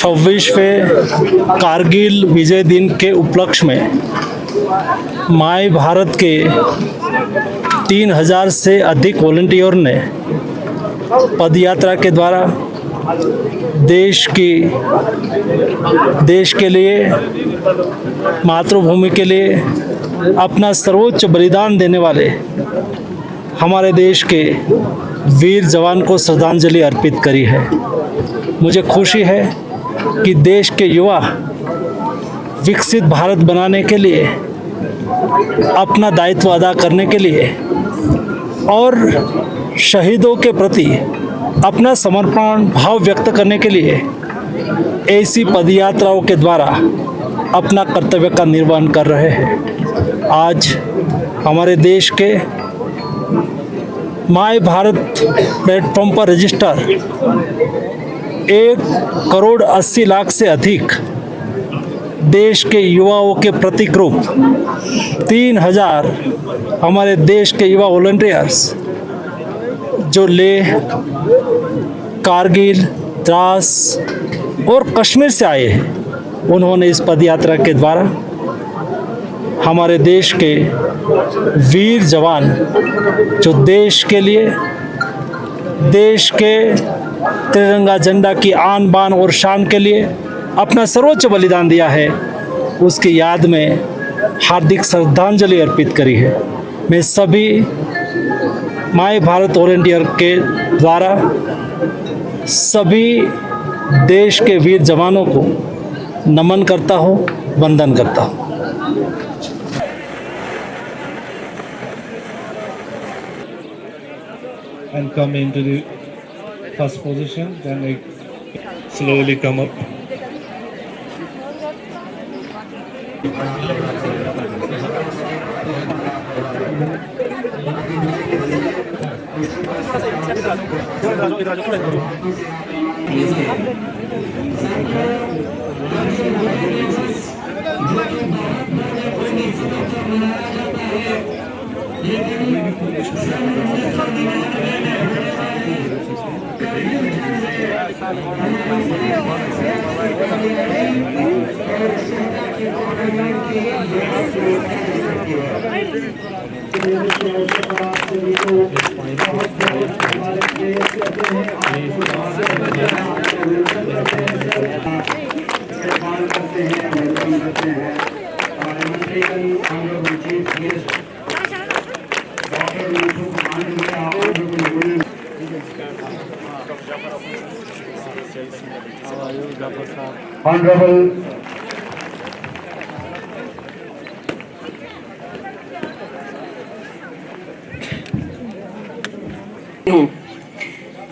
26वें कारगिल विजय दिन के उपलक्ष्य में माय भारत के 3000 से अधिक वॉलंटियर ने पदयात्रा के द्वारा देश के लिए, मातृभूमि के लिए अपना सर्वोच्च बलिदान देने वाले हमारे देश के वीर जवान को श्रद्धांजलि अर्पित करी है। मुझे खुशी है कि देश के युवा विकसित भारत बनाने के लिए, अपना दायित्व अदा करने के लिए और शहीदों के प्रति अपना समर्पण भाव व्यक्त करने के लिए ऐसी पदयात्राओं के द्वारा अपना कर्तव्य का निर्वहन कर रहे हैं। आज हमारे देश के माय भारत प्लेटफॉर्म पर रजिस्टर 1,80,00,000 से अधिक देश के युवाओं के प्रतीक रूप 3000 हमारे देश के युवा वॉलंटियर्स जो लेह, कारगिल, द्रास और कश्मीर से आए हैं, उन्होंने इस पदयात्रा के द्वारा हमारे देश के वीर जवान जो देश के लिए, देश के तिरंगा झंडा की आन बान और शान के लिए अपना सर्वोच्च बलिदान दिया है, उसकी याद में हार्दिक श्रद्धांजलि अर्पित करी है। मैं सभी माय भारत वॉलंटियर के द्वारा सभी देश के वीर जवानों को नमन करता हूँ, वंदन करता हूँ। And come into the first position, then slowly come up. Honorable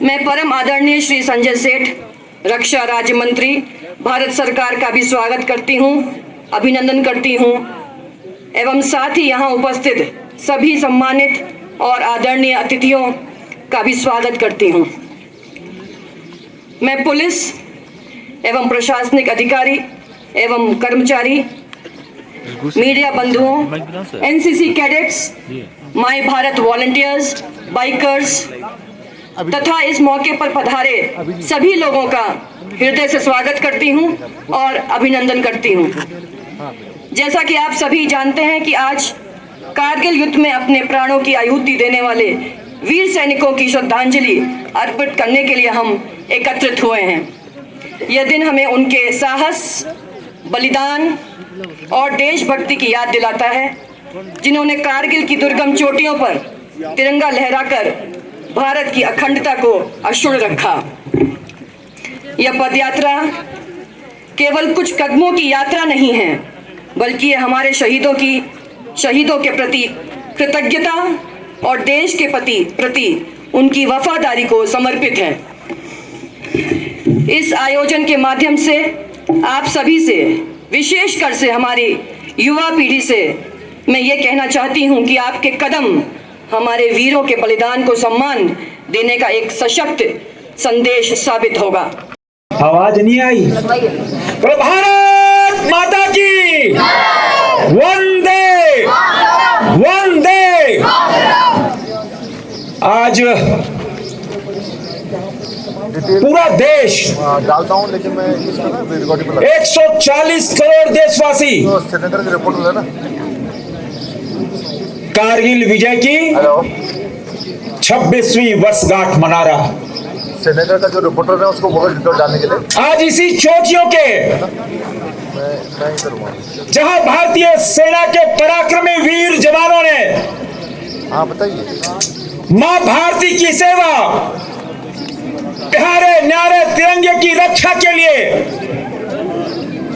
मैं परम आदरणीय श्री संजय सेठ, रक्षा राज्य मंत्री, भारत सरकार का भी स्वागत करती हूं, अभिनंदन करती हूं एवं साथ ही यहां उपस्थित सभी सम्मानित और आदरणीय अतिथियों का भी स्वागत करती हूं। मैं पुलिस एवं प्रशासनिक अधिकारी एवं कर्मचारी, मीडिया बंधुओं, NCC cadets, my Bharat volunteers, bikers तथा इस मौके पर पधारे सभी लोगों का हृदय से स्वागत करती हूं और अभिनंदन करती हूं। जैसा कि आप सभी जानते हैं कि आज कारगिल युद्ध में अपने प्राणों की आहुति देने वाले वीर सैनिकों की श्रद्धांजलि अर्पित करने के लिए हम एकत्रित हुए हैं। यह दिन हमें उनके साहस, बलिदान और देशभक्ति की याद दिलाता है, जिन्होंने कारगिल की दुर्गम चोटियों पर तिरंगा लहराकर भारत की अखंडता को अक्षुण्ण रखा। यह पदयात्रा केवल कुछ कदमों की यात्रा नहीं है, बल्कि यह हमारे शहीदों के प्रति कृतज्ञता और देश के प्रति उनकी वफादारी को समर्पित है। इस आयोजन के माध्यम से आप सभी से, विशेषकर से हमारी युवा पीढ़ी से मैं ये कहना चाहती हूँ कि आपके कदम हमारे वीरों के बलिदान को सम्मान देने का एक सशक्त संदेश साबित होगा। आवाज नहीं आई। तो भारत माता की वंदे वंदे। आज पूरा देश डालता हूँ, लेकिन मैं इसका ना रिकॉर्डिंग पे 140 करोड़ देशवासी तो सेनेटर की रिपोर्ट है ना। कारगिल विजय की हेलो, 26वीं वर्षगांठ मना रहा। सेनेटर का जो रिपोर्टर है उसको बोलो डिटेल डालने के लिए। आज इसी चोटियों के मैं ही करूँगा। जहां भारतीय सेना के पराक्रमी वीर जवानों ने हाँ बताइए। मां भारती की सेवा, प्यारे न्यारे तिरंगे की रक्षा के लिए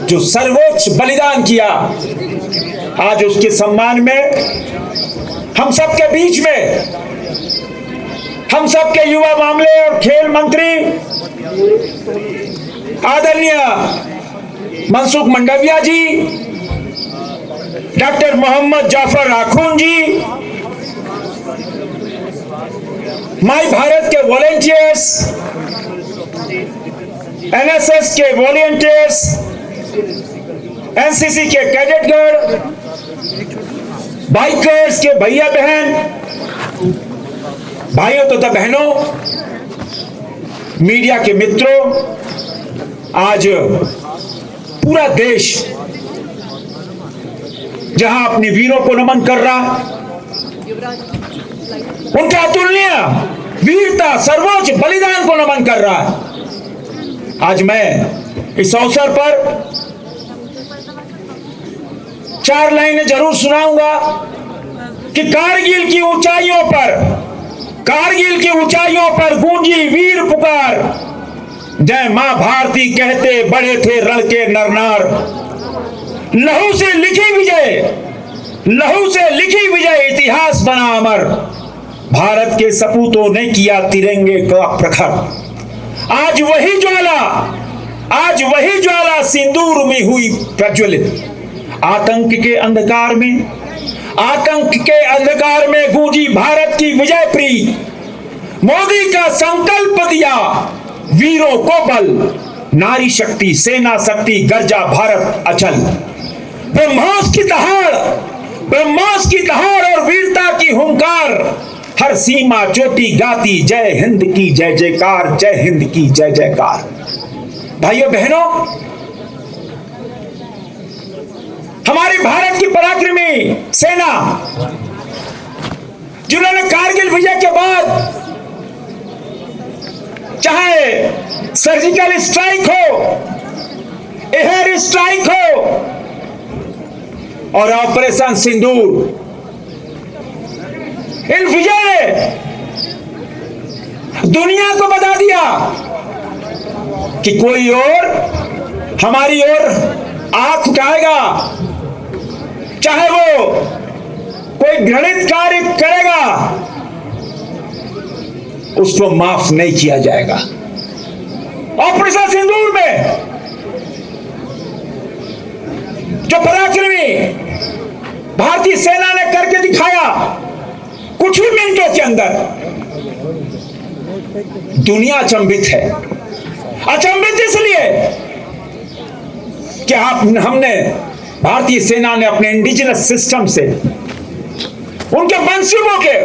जो सर्वोच्च बलिदान किया, आज उसके सम्मान में हम सबके बीच में हम सबके युवा मामले और खेल मंत्री आदरणीय मनसुख मंडाविया जी, डॉक्टर मोहम्मद जाफर आखून जी, माई भारत के वॉलेंटियर्स, एनएसएस के वॉलेंटियर्स, एनसीसी के कैडेटगण, बाइकर्स के भैया बहन, भाइयों तथा बहनों, मीडिया के मित्रों, आज पूरा देश जहां अपने वीरों को नमन कर रहा, उनका अतुलनीय वीरता, सर्वोच्च बलिदान को नमन कर रहा है। आज मैं इस अवसर पर 4 लाइनें जरूर सुनाऊंगा कि कारगिल की ऊंचाइयों पर गूंजी वीर पुकार, जय मां भारती कहते बड़े थे रण के नरनार, लहू से लिखी विजय इतिहास बना अमर, भारत के सपूतों ने किया तिरंगे का प्रखर। आज वही ज्वाला सिंदूर में हुई प्रज्वलित, आतंक के अंधकार में गूंजी भारत की विजय प्रीत, मोदी का संकल्प दिया वीरों को बल, नारी शक्ति सेना शक्ति गर्जा भारत अचल, ब्रह्मोस की दहाड़ और वीरता की हुंकार, हर सीमा चोटी गाती जय हिंद की जय जयकार, जय हिंद की जय जयकार। भाइयों बहनों, हमारी भारत की पराक्रमी सेना जिन्होंने कारगिल विजय के बाद चाहे सर्जिकल स्ट्राइक हो, एयर स्ट्राइक हो और ऑपरेशन सिंदूर, इन विजय ने दुनिया को बता दिया कि कोई और हमारी ओर आंख उठाएगा, चाहे वो कोई घृणित कार्य करेगा, उसको माफ नहीं किया जाएगा। ऑपरेशन सिंदूर में जो पराक्रमी भारतीय सेना ने करके दिखाया, कुछ ही मिनटों के अंदर दुनिया अचंभित है। अचंभित इसलिए कि हमने भारतीय सेना ने अपने इंडिजिनस सिस्टम से उनके मंसूबों के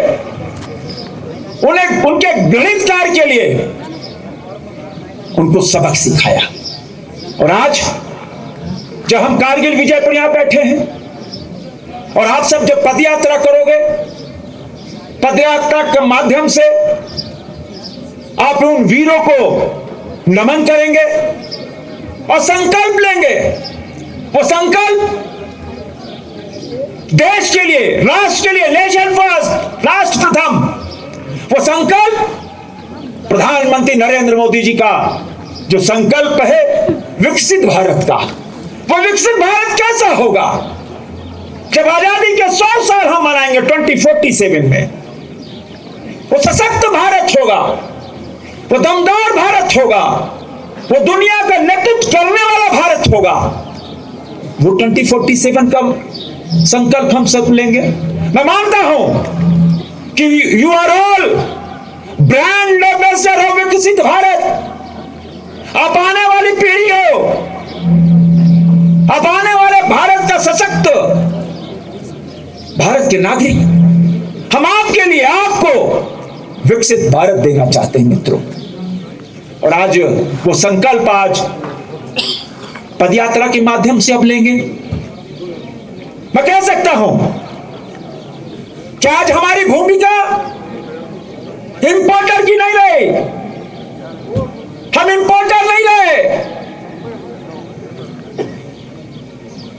उनके गणित कार्य के लिए उनको सबक सिखाया। और आज जब हम कारगिल विजय पर यहां बैठे हैं और आप सब जब पदयात्रा करोगे, पदयात्रा के माध्यम से आप उन वीरों को नमन करेंगे और संकल्प लेंगे। वो संकल्प देश के लिए, राष्ट्र के लिए, नेशन फर्स्ट, राष्ट्र प्रथम। वो संकल्प प्रधानमंत्री नरेंद्र मोदी जी का जो संकल्प है विकसित भारत का, वो विकसित भारत कैसा होगा जब आजादी के 100 साल हम मनाएंगे 2047 में। वो सशक्त भारत होगा, वो दमदार भारत होगा, वो दुनिया का नेतृत्व करने वाला भारत होगा। वो 2047 का संकल्प हम सब लेंगे। मैं मानता हूं कि you are all brand ambassador of Viksit Bharat. आप आने वाली पीढ़ी हो, आप आने वाले भारत का सशक्त भारत के नागरिक। हम आपके लिए आपको विकसित भारत देना चाहते हैं मित्रों। और आज वो संकल्प आज पदयात्रा के माध्यम से अब लेंगे। मैं कह सकता हूं कि आज हमारी भूमिका इंपोर्टर की नहीं रही, हम इंपोर्टर नहीं रहे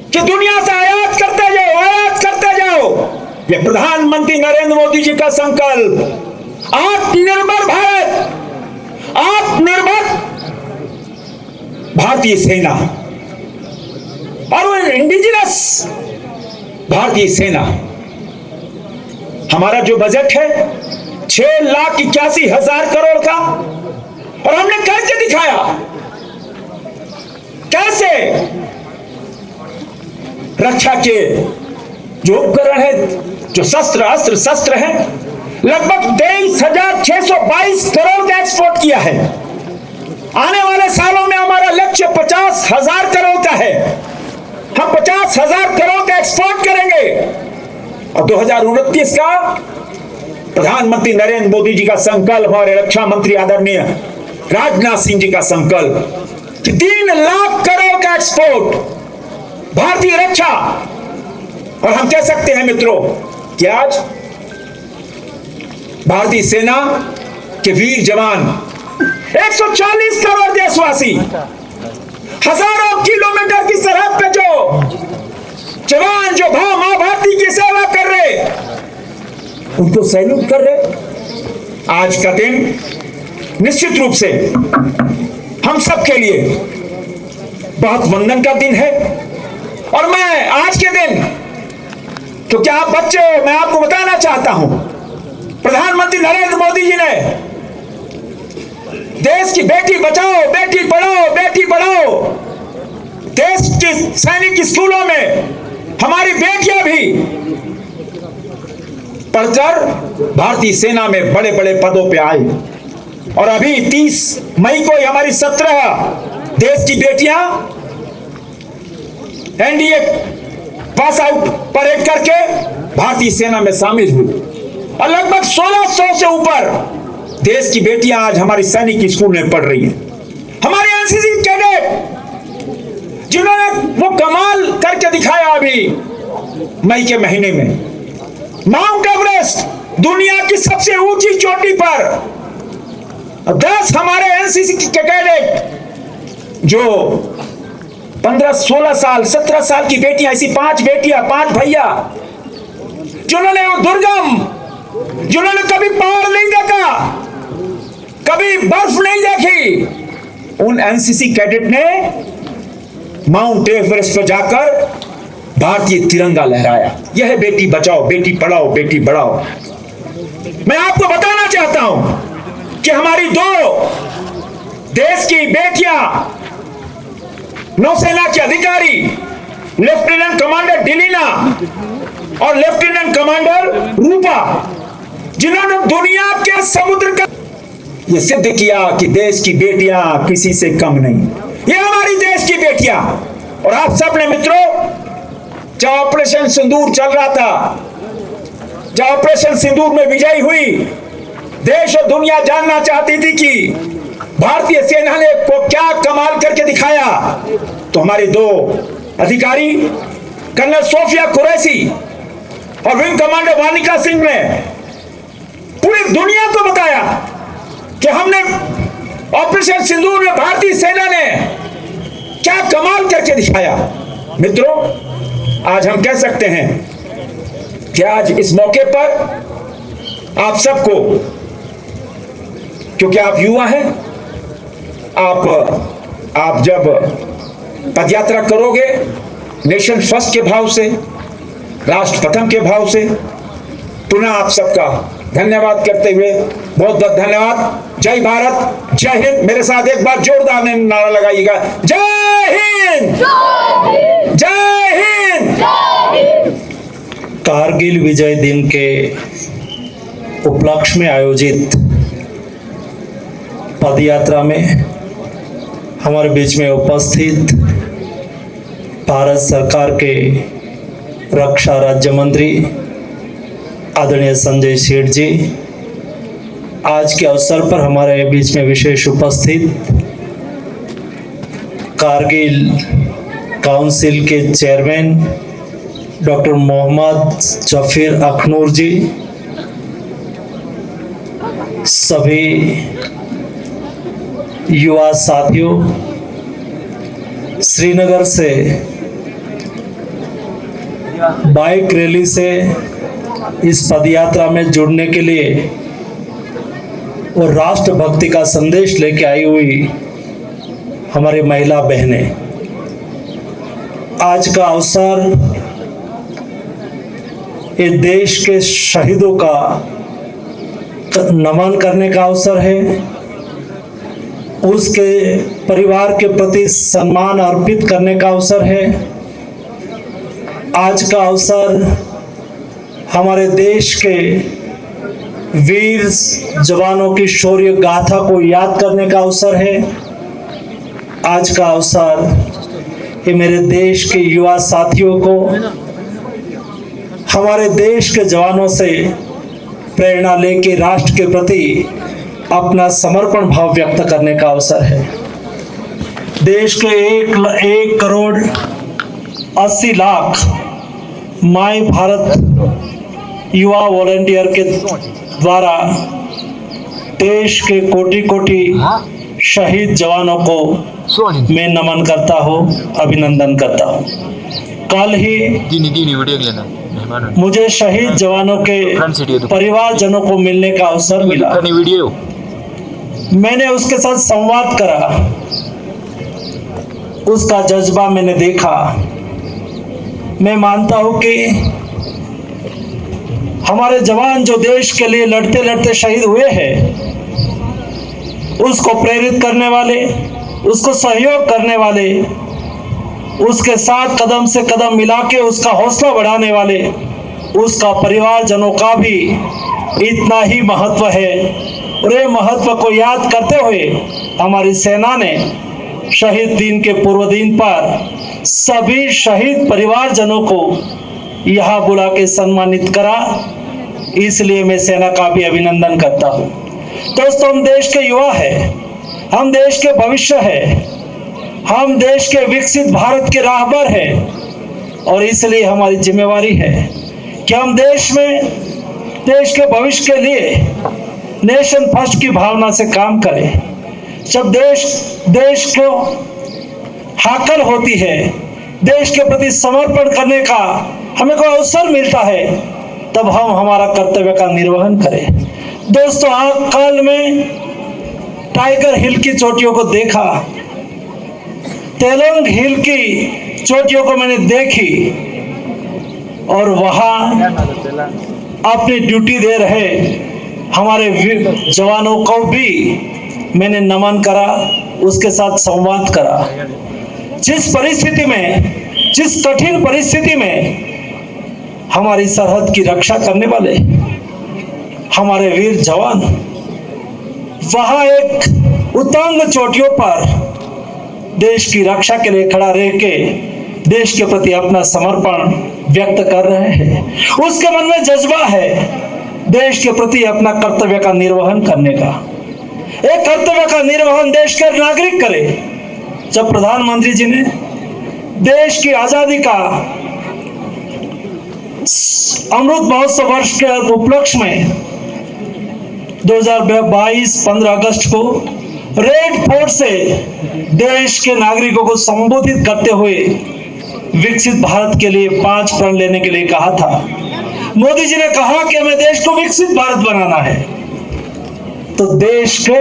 कि दुनिया से आयात करते जाओ। ये प्रधानमंत्री नरेंद्र मोदी जी का संकल्प आत्मनिर्भर भारत, आत्मनिर्भर भारतीय सेना और वो इंडिजिनस भारतीय सेना। हमारा जो बजट है 6,81,000 करोड़ का, और हमने करके दिखाया कैसे रक्षा के जो उपकरण है, जो अस्त्र शस्त्र है, लगभग 23,622 करोड़ का एक्सपोर्ट किया है। आने वाले सालों में हमारा लक्ष्य 50,000 करोड़ का है। हम 50,000 करोड़ का एक्सपोर्ट करेंगे और 2029 का प्रधानमंत्री नरेंद्र मोदी जी का संकल्प, हमारे रक्षा मंत्री आदरणीय राजनाथ सिंह जी का संकल्प कि 3 लाख करोड़ का एक्सपोर्ट भारतीय रक्षा। और हम कह सकते हैं मित्रों कि आज भारतीय सेना के वीर जवान 140 करोड़ देशवासी हजारों किलोमीटर की सरहद पे जो जवान जो मां भारती की सेवा कर रहे, उनको सैल्यूट कर रहे। आज का दिन निश्चित रूप से हम सब के लिए बहुत वंदन का दिन है। और मैं आज के दिन, क्योंकि आप बच्चे हो, मैं आपको बताना चाहता हूं, प्रधानमंत्री नरेंद्र मोदी जी ने देश की बेटी बचाओ, बेटी पढ़ाओ, बेटी बढ़ाओ, देश के सैनिक स्कूलों में हमारी बेटियां भी पढ़कर भारतीय सेना में बड़े बड़े पदों पे आई। और अभी 30 मई को हमारी 17 देश की बेटियां एनडीए पास आउट परेड करके भारतीय सेना में शामिल हुई और लगभग 1600 से ऊपर देश की बेटियां आज हमारी सैनिक स्कूल में पढ़ रही हैं। हमारे एनसीसी कैडेट जिन्होंने वो कमाल करके दिखाया अभी मई के महीने में, माउंट एवरेस्ट दुनिया की सबसे ऊंची चोटी पर 10 हमारे एनसीसी के कैडेट जो 15, 16 साल, 17 साल की बेटियां, ऐसी 5 बेटियां, 5 भैया जिन्होंने वो दुर्गम, जिन्होंने कभी पहाड़ नहीं देखा, कभी बर्फ नहीं देखी, उन एनसीसी कैडेट ने माउंट एवरेस्ट पर जाकर भारतीय तिरंगा लहराया। यह है बेटी बचाओ, बेटी पढ़ाओ, बेटी बढ़ाओ। मैं आपको बताना चाहता हूं कि हमारी 2 देश की बेटियां, नौसेना के अधिकारी लेफ्टिनेंट कमांडर डिलीना और लेफ्टिनेंट कमांडर रूपा, जिन्होंने दुनिया के समुद्र का यह सिद्ध किया कि देश की बेटियां किसी से कम नहीं। ये हमारी देश की बेटियां। और आप सब ने मित्रों, जब ऑपरेशन सिंदूर चल रहा था, जब ऑपरेशन सिंदूर में विजयी हुई, देश और दुनिया जानना चाहती थी कि भारतीय सेना ने को क्या कमाल करके दिखाया, तो हमारे 2 अधिकारी कर्नल सोफिया कुरैशी और विंग कमांडर वानिका सिंह ने पूरी दुनिया को बताया कि हमने ऑपरेशन सिंदूर में भारतीय सेना ने क्या कमाल करके दिखाया। मित्रों, आज हम कह सकते हैं कि आज इस मौके पर आप सबको, क्योंकि आप युवा हैं, आप जब पदयात्रा करोगे नेशन फर्स्ट के भाव से, राष्ट्र प्रथम के भाव से, पुनः आप सबका धन्यवाद करते हुए बहुत बहुत धन्यवाद। जय भारत, जय हिंद। मेरे साथ एक बार जोरदार नारा लगाइएगा, जय हिंद, जय हिंद। कारगिल विजय दिन के उपलक्ष्य में आयोजित पदयात्रा में हमारे बीच में उपस्थित भारत सरकार के रक्षा राज्य मंत्री आदरणीय संजय सेठ जी, आज के अवसर पर हमारे बीच में विशेष उपस्थित कारगिल काउंसिल के चेयरमैन डॉक्टर मोहम्मद जफीर अखनूर जी, सभी युवा साथियों, श्रीनगर से बाइक रैली से इस पदयात्रा में जुड़ने के लिए और राष्ट्रभक्ति का संदेश लेके आई हुई हमारी महिला बहनें, आज का अवसर ये देश के शहीदों का नमन करने का अवसर है, उसके परिवार के प्रति सम्मान अर्पित करने का अवसर है। आज का अवसर हमारे देश के वीर जवानों की शौर्य गाथा को याद करने का अवसर है। आज का अवसर ये मेरे देश के युवा साथियों को हमारे देश के जवानों से प्रेरणा लेके राष्ट्र के प्रति अपना समर्पण भाव व्यक्त करने का अवसर है। देश के 1 करोड़ 80 लाख माय भारत युवा वॉलंटियर के द्वारा देश के कोटि शहीद जवानों को मैं नमन करता हूँ, अभिनंदन करता हूँ। कल ही मुझे शहीद जवानों के परिवारजनों को मिलने का अवसर मिला। मैंने उसके साथ संवाद करा, उसका जज्बा मैंने देखा। मैं मानता हूं कि हमारे जवान जो देश के लिए लड़ते लड़ते शहीद हुए हैं, उसको प्रेरित करने वाले, उसको सहयोग करने वाले, उसके साथ कदम से कदम मिला के उसका हौसला बढ़ाने वाले, उसका परिवारजनों का भी इतना ही महत्व है। और ये महत्व को याद करते हुए हमारी सेना ने शहीद दिन के पूर्व दिन पर सभी शहीद परिवारजनों को यहाँ बुला के सम्मानित करा। इसलिए मैं सेना का भी अभिनंदन करता हूँ। दोस्तों, हम देश के युवा हैं, हम देश के भविष्य है, हम देश के विकसित भारत के राहबर हैं और इसलिए हमारी जिम्मेवारी है कि हम देश के भविष्य के लिए नेशन फर्स्ट की भावना से काम करें। जब देश को हाकल होती है, देश के प्रति समर्पण करने का हमें कोई अवसर मिलता है, तब हम हमारा कर्तव्य का निर्वहन करें। दोस्तों, कल में टाइगर हिल की चोटियों को देखा, तेलंग हिल की चोटियों को मैंने देखी और वहां अपनी ड्यूटी दे रहे हमारे जवानों को भी मैंने नमन करा, उसके साथ संवाद करा। जिस परिस्थिति में, जिस कठिन परिस्थिति में हमारी सरहद की रक्षा करने वाले हमारे वीर जवान वहां एक उतंग चोटियों पर देश की रक्षा के लिए खड़ा रह के देश के प्रति अपना समर्पण व्यक्त कर रहे हैं। उसके मन में जज्बा है देश के प्रति अपना कर्तव्य का निर्वहन करने का। एक कर्तव्य का निर्वहन देश के नागरिक करे। जब प्रधानमंत्री जी ने देश की आजादी का अमृत महोत्सव वर्ष के उपलक्ष्य में 2022 15 अगस्त को रेड फोर्ट से देश के नागरिकों को संबोधित करते हुए विकसित भारत के लिए 5 प्रण लेने के लिए कहा था। मोदी जी ने कहा कि हमें देश को विकसित भारत बनाना है, तो देश के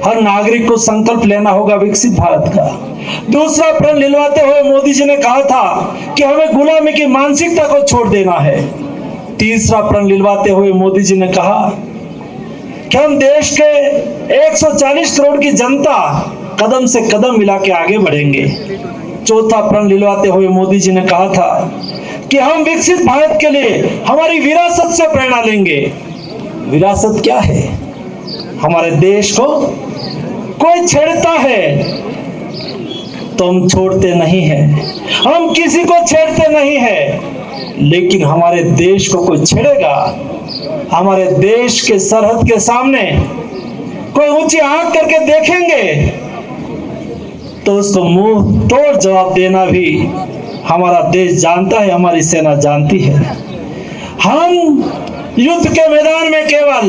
हर नागरिक को संकल्प लेना होगा विकसित भारत का। दूसरा प्रण निलवाते हुए मोदी जी ने कहा था कि हमें गुलामी की मानसिकता को छोड़ देना है। तीसरा प्रण निलवाते हुए मोदी जी ने कहा कि हम देश के 140 करोड़ की जनता कदम से कदम मिला के आगे बढ़ेंगे। चौथा प्रण निलवाते हुए मोदी जी ने कहा था कि हम विकसित भारत के लिए हमारी विरासत से प्रेरणा लेंगे। विरासत क्या है? हमारे देश को कोई छेड़ता है तो हम छोड़ते नहीं हैं, हम किसी को छेड़ते नहीं हैं, लेकिन हमारे देश को कोई छेड़ेगा हमारे देश के सरहद के सामने कोई ऊंची आंख करके देखेंगे तो उसको मुंह तोड़ जवाब देना भी हमारा देश जानता है, हमारी सेना जानती है। हम युद्ध के मैदान में केवल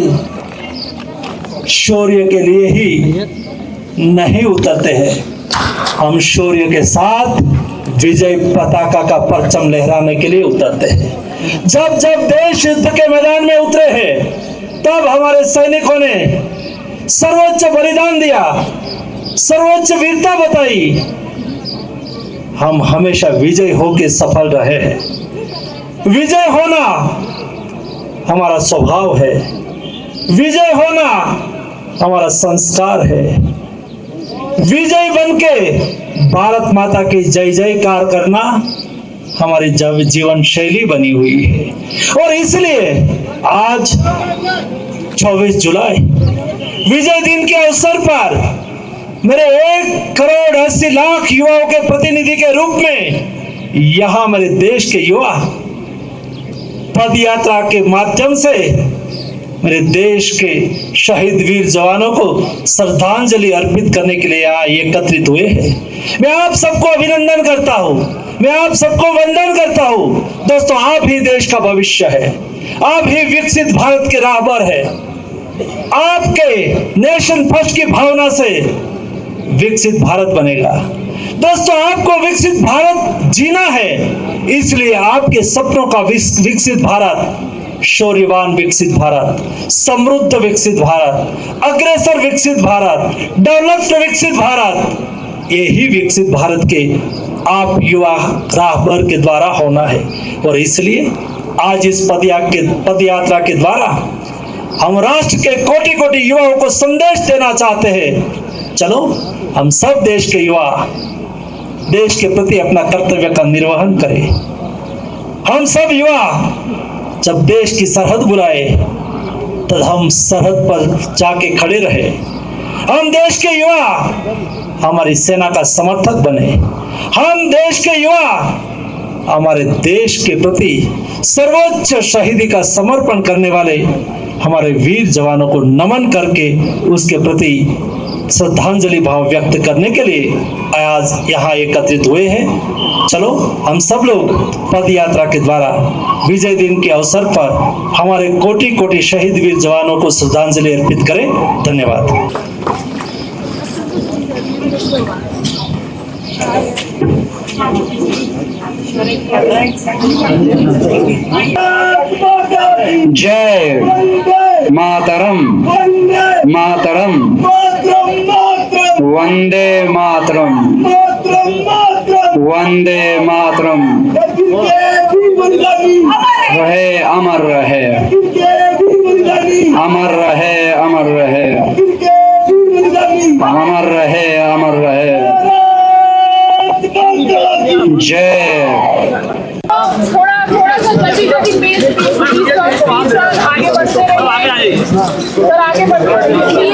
शौर्य के लिए ही नहीं उतरते हैं, हम शौर्य के साथ विजय पताका का परचम लहराने के लिए उतरते हैं। जब जब देश युद्ध के मैदान में उतरे हैं तब हमारे सैनिकों ने सर्वोच्च बलिदान दिया, सर्वोच्च वीरता बताई। हम हमेशा विजय होकर सफल रहे हैं। विजय होना हमारा स्वभाव है, विजय होना हमारा संस्कार है। विजय बनके भारत माता की जय जयकार करना हमारी जीवन शैली बनी हुई है। और इसलिए आज 24 जुलाई विजय दिन के अवसर पर मेरे 1,80,00,000 युवाओं के प्रतिनिधि के रूप में यहाँ मेरे देश के युवा पद यात्रा के माध्यम से मेरे देश के शहीद वीर जवानों को श्रद्धांजलि अर्पित करने के लिए यहाँ एकत्रित हुए हैं। मैं आप सबको अभिनंदन करता हूँ, मैं आप सबको वंदन करता हूँ। दोस्तों, आप ही देश का भविष्य है, आप ही विकसित भारत के राहबर है। आपके नेशन फर्स्ट की भावना से विकसित भारत बनेगा। दोस्तों, आपको विकसित भारत जीना है, इसलिए आपके सपनों का विकसित भारत, शौर्यवान विकसित भारत, समृद्ध विकसित भारत, अग्रसर विकसित भारत, डेवलप्ड विकसित भारत, यही विकसित भारत के आप युवा राहबर के द्वारा होना है। और इसलिए आज इस पद यात्रा के द्वारा हम राष्ट्र के कोटि कोटि युवाओं को संदेश देना चाहते हैं। चलो हम सब देश के युवा देश के प्रति अपना कर्तव्य का निर्वहन करें। हम सब युवा जब देश की सरहद बुलाए तब हम सरहद पर जाके खड़े रहे। हम देश के युवा हमारी सेना का समर्थक बने। हम देश के युवा हमारे देश के प्रति सर्वोच्च शहीदी का समर्पण करने वाले हमारे वीर जवानों को नमन करके उसके प्रति श्रद्धांजलि भाव व्यक्त करने के लिए आज यहाँ एकत्रित हुए हैं। चलो हम सब लोग पद यात्रा के द्वारा विजय दिन के अवसर पर हमारे कोटि कोटि शहीद वीर जवानों को श्रद्धांजलि अर्पित करें। धन्यवाद। जय मातरम, मातरम, वंदे मातरम, वंदे मातरम। रहे अमर रहे, अमर रहे, अमर रहे, अमर रहे, अमर रहे। जय। थोड़ा सा गति पेस आगे बढ़ते रहिए सर, आगे बढ़ते रहिए।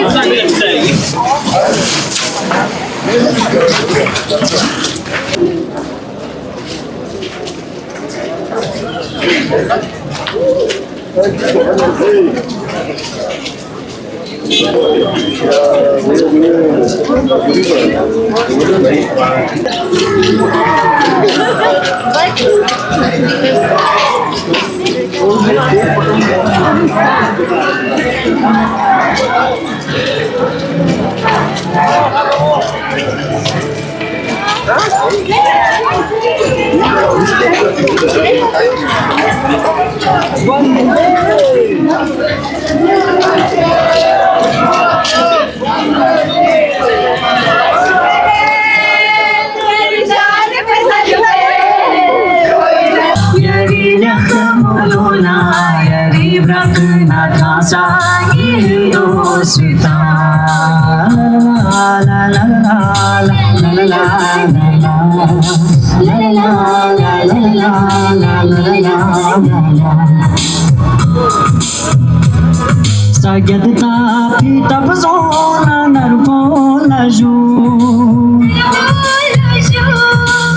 Sagedta pita bazona narbola ju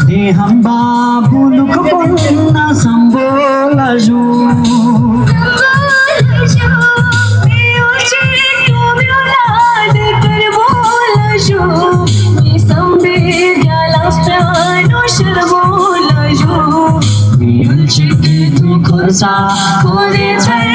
de hamba buluk bunna sambola ju Laju Yul chik tu khursa Kore chai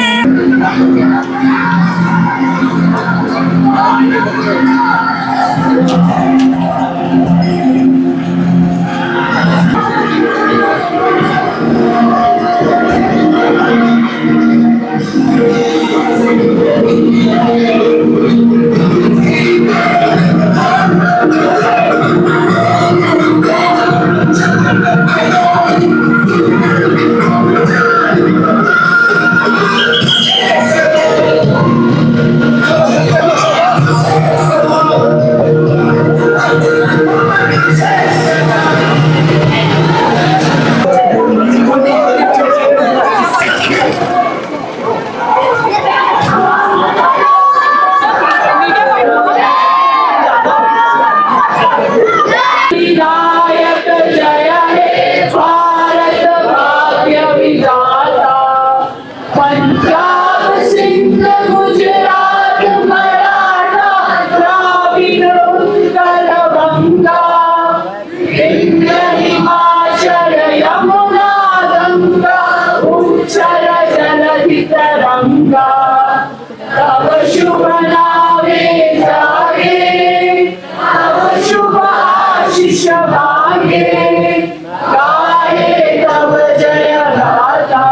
Vinayak जय हे भारत भाग्य विधाता पंजाब सिंध गुजरात मराठा द्राविड़ उत्कल गंगा विंध्य हिमाचल यमुना गंगा उच्चल जलधि तरंगा तब शुभ नामे जागे तब शुभ आशीष मांगे गाए तब जय गाथा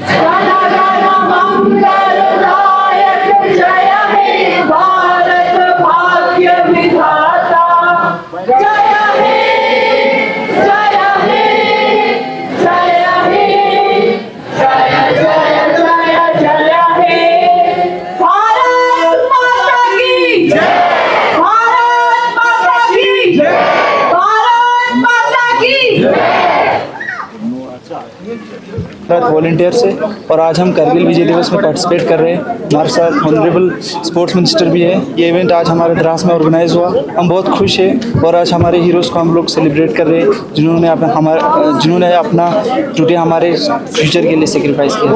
गण गण मंगलदायक जय हे भारत भाग्य विधाता जय हे जय हे जय हे जय जय जय जय हे भारत माता की जय भारत माता की जय भारत माता की जय भारत वॉलंटियर से और आज हम करगिल विजय दिवस में पार्टिसिपेट कर रहे हैं। हमारे साथ ऑनरेबल स्पोर्ट्स मिनिस्टर भी है। ये इवेंट आज हमारे द्रास में ऑर्गेनाइज हुआ, हम बहुत खुश हैं और आज हमारे हीरोज़ को हम लोग सेलिब्रेट कर रहे हैं जिन्होंने अपना टुडे हमारे फ्यूचर के लिए सेक्रीफाइस किया।